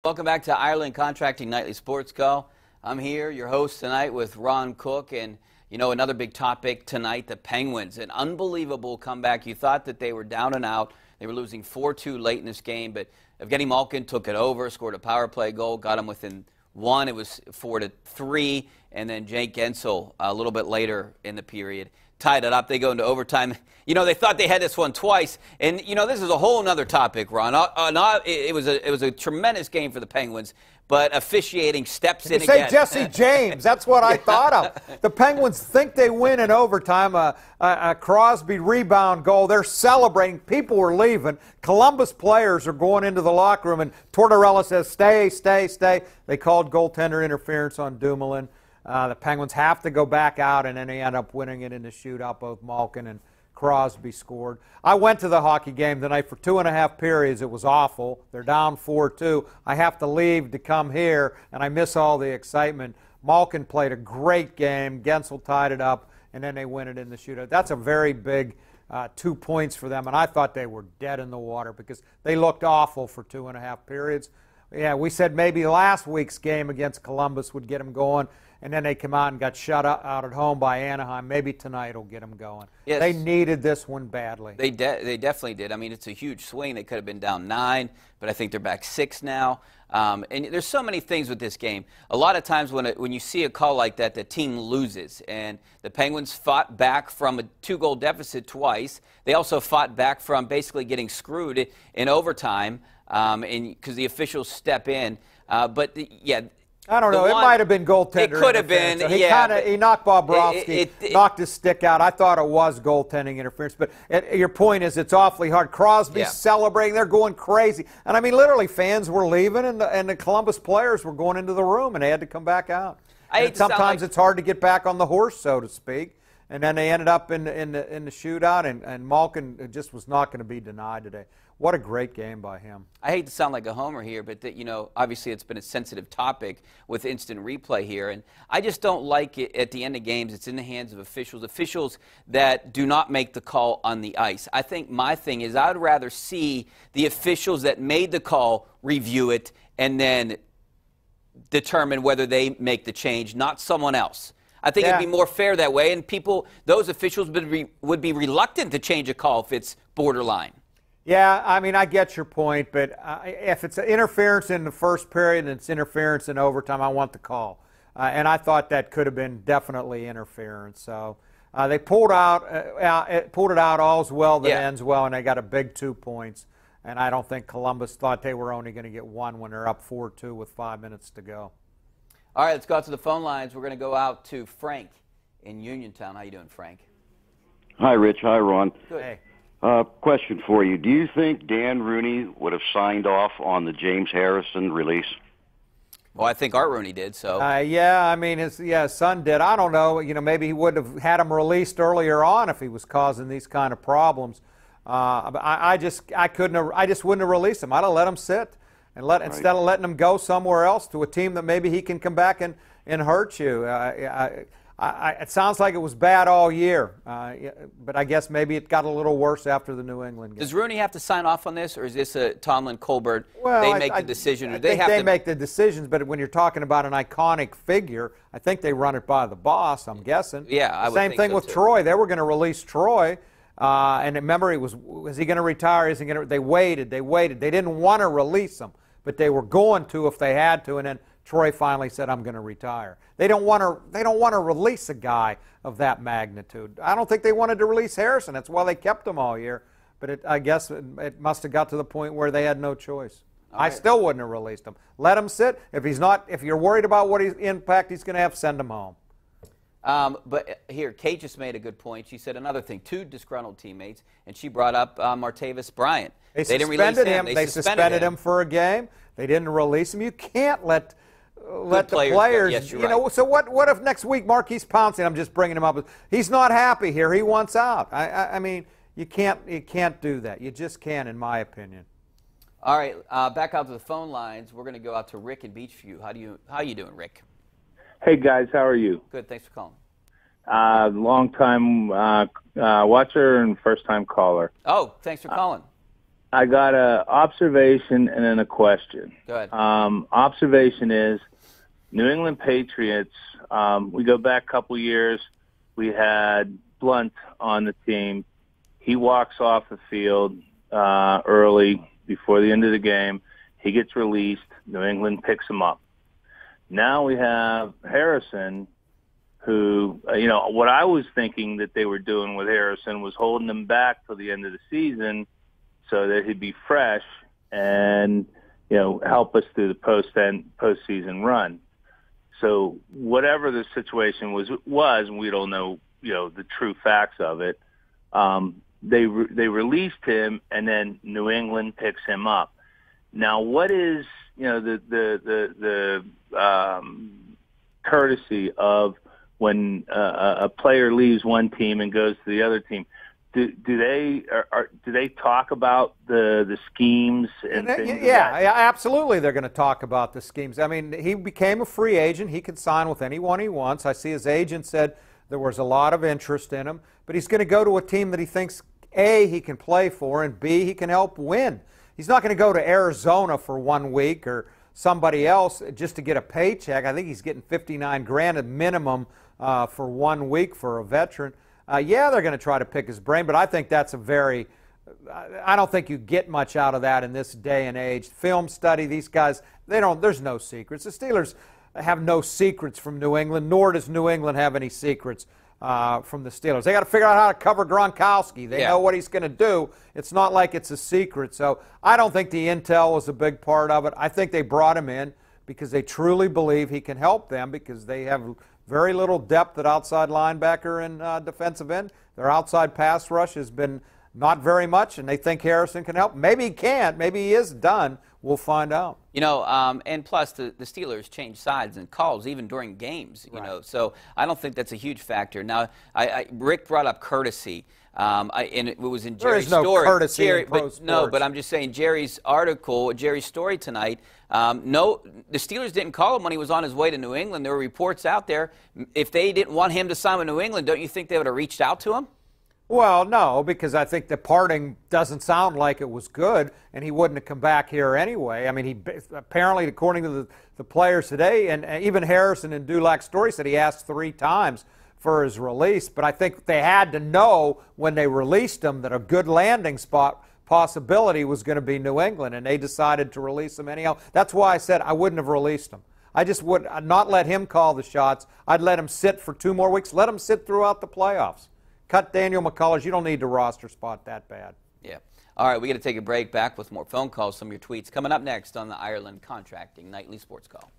Welcome back to Ireland Contracting Nightly Sports Call. I'm here, your host tonight with Ron Cook, and another big topic tonight, the Penguins. An unbelievable comeback. You thought that they were down and out. They were losing 4-2 late in this game, but Evgeny Malkin took it over, scored a power play goal, got them within one. It was 4-3, and then Jake Guentzel a little bit later in the period tied it up. They go into overtime. They thought they had this one twice, and this is a whole other topic, Ron. It was a tremendous game for the Penguins, but officiating steps in again. Say Jesse James. That's what I thought of. The Penguins think they win in overtime. A Crosby rebound goal. They're celebrating. People were leaving. Columbus players are going into the locker room, and Tortorella says, "Stay, stay, stay." They called goaltender interference on Dumoulin. The Penguins have to go back out, and then they end up winning it in the shootout. Both Malkin and Crosby scored. I went to the hockey game tonight for 2.5 periods. It was awful. They're down 4-2. I have to leave to come here, and I miss all the excitement. Malkin played a great game. Guentzel tied it up, and then they win it in the shootout. That's a very big 2 points for them, and I thought they were dead in the water because they looked awful for 2.5 periods. Yeah, we said maybe last week's game against Columbus would get them going, and then they come out and got shut out at home by Anaheim. Maybe tonight will get them going. Yes. They needed this one badly. They definitely did. I mean, it's a huge swing. They could have been down 9, but I think they're back 6 now. And there's so many things with this game. A lot of times when you see a call like that, the team loses. And the Penguins fought back from a 2-goal deficit twice. They also fought back from basically getting screwed in overtime because the officials step in. I don't know. It might have been goaltender. It could have been. So Yeah. He knocked Bobrovsky, knocked his stick out. I thought it was goaltending interference. But your point is it's awfully hard. Crosby's celebrating. They're going crazy. And, I mean, literally fans were leaving, and the Columbus players were going into the room, and they had to come back out. Sometimes it's hard to get back on the horse, so to speak. And then they ended up in the shootout, and Malkin just was not going to be denied today. What a great game by him. I hate to sound like a homer here, but obviously it's been a sensitive topic with instant replay here, and I just don't like it at the end of games. It's in the hands of officials that do not make the call on the ice. I think my thing is I'd rather see the officials that made the call review it and then determine whether they make the change, not someone else. I think it'd be more fair that way, and those officials would be reluctant to change a call if it's borderline. Yeah, I mean, I get your point, but if it's interference in the first period and it's interference in overtime, I want the call. And I thought that could have been definitely interference. So they pulled it out, all's well that ends well, and they got a big 2 points. And I don't think Columbus thought they were only going to get one when they're up 4-2 with 5 minutes to go. All right, let's go out to the phone lines. We're going to go out to Frank in Uniontown. How you doing, Frank? Hi, Rich. Hi, Ron. Good. Hey. Question for you. Do you think Dan Rooney would have signed off on the James Harrison release? Well, I think Art Rooney did, so. Yeah, I mean, his son did. I don't know. Maybe he would have had him released earlier on if he was causing these kind of problems. I just wouldn't have released him. I'd have let him sit and instead of letting him go somewhere else to a team that maybe he can come back and hurt you. It sounds like it was bad all year, but I guess maybe it got a little worse after the New England game. Does Rooney have to sign off on this, or is this a Tomlin-Colbert, they make the decision? I think they make the decisions, but when you're talking about an iconic figure, I think they run it by the boss, I'm guessing. Yeah, I would Same think thing so with too. Troy. They were going to release Troy, and remember, was he going to retire? They waited. They didn't want to release him, but they were going to if they had to, and then Troy finally said, "I'm going to retire." They don't want to release a guy of that magnitude. I don't think they wanted to release Harrison. That's why they kept him all year. But I guess it must have got to the point where they had no choice. I still wouldn't have released him. Let him sit. If you're worried about what impact he's going to have, send him home. But here, Kate just made a good point. She said another thing, 2 disgruntled teammates, and she brought up Martavis Bryant. They didn't release him. They suspended him for a game. They didn't release him. You can't let the players yes, right. So what if next week Marquise Pouncey, I'm just bringing him up, he's not happy here, he wants out. I mean, you can't do that. You just can't, in my opinion. All right, back out to the phone lines. We're going to go out to Rick in Beachview. How you doing, Rick? Hey guys, how are you? Good, thanks for calling. Long time watcher and first time caller. Oh, thanks for calling. I got a observation and then a question. Go ahead. Observation is New England Patriots. We go back a couple years. We had Blunt on the team. He walks off the field early before the end of the game. He gets released. New England picks him up. Now we have Harrison, who, what I was thinking that they were doing with Harrison was holding him back till the end of the season so that he'd be fresh and, help us through the postseason run. So whatever the situation was, and we don't know, the true facts of it, they released him, and then New England picks him up. Now, what is, the courtesy of when a player leaves one team and goes to the other team? Do they talk about the schemes and things? Yeah, absolutely. They're going to talk about the schemes. I mean, he became a free agent. He can sign with anyone he wants. I see his agent said there was a lot of interest in him, but he's going to go to a team that he thinks A, he can play for, and B, he can help win. He's not going to go to Arizona for 1 week or somebody else just to get a paycheck. I think he's getting $59,000 at minimum for 1 week for a veteran. Yeah, they're going to try to pick his brain, but I think that's I don't think you get much out of that in this day and age. Film study, these guys, there's no secrets. The Steelers have no secrets from New England, nor does New England have any secrets from the Steelers. They got to figure out how to cover Gronkowski. They know what he's going to do. It's not like it's a secret. So I don't think the intel was a big part of it. I think they brought him in because they truly believe he can help them because they have very little depth at outside linebacker and defensive end. Their outside pass rush has been not very much, and they think Harrison can help. Maybe he can't. Maybe he is done. We'll find out. And plus the Steelers change sides and calls even during games, so I don't think that's a huge factor. Now, Rick brought up courtesy, and it was in Jerry's story. There is no courtesy in pro sports. No, but I'm just saying Jerry's article, Jerry's story tonight, no, the Steelers didn't call him when he was on his way to New England. There were reports out there. If they didn't want him to sign with New England, don't you think they would have reached out to him? Well, no, because I think the parting doesn't sound like it was good, and he wouldn't have come back here anyway. I mean, he apparently, according to the players today, and even Harrison in Dulac's story said he asked 3 times for his release. But I think they had to know when they released him that a good landing spot possibility was going to be New England, and they decided to release him anyhow. That's why I said I wouldn't have released him. I just would not let him call the shots. I'd let him sit for 2 more weeks. Let him sit throughout the playoffs. Cut Daniel McCullers. You don't need to roster spot that bad. Yeah. All right, we got to take a break. Back with more phone calls, some of your tweets. Coming up next on the Ireland Contracting Nightly Sports Call.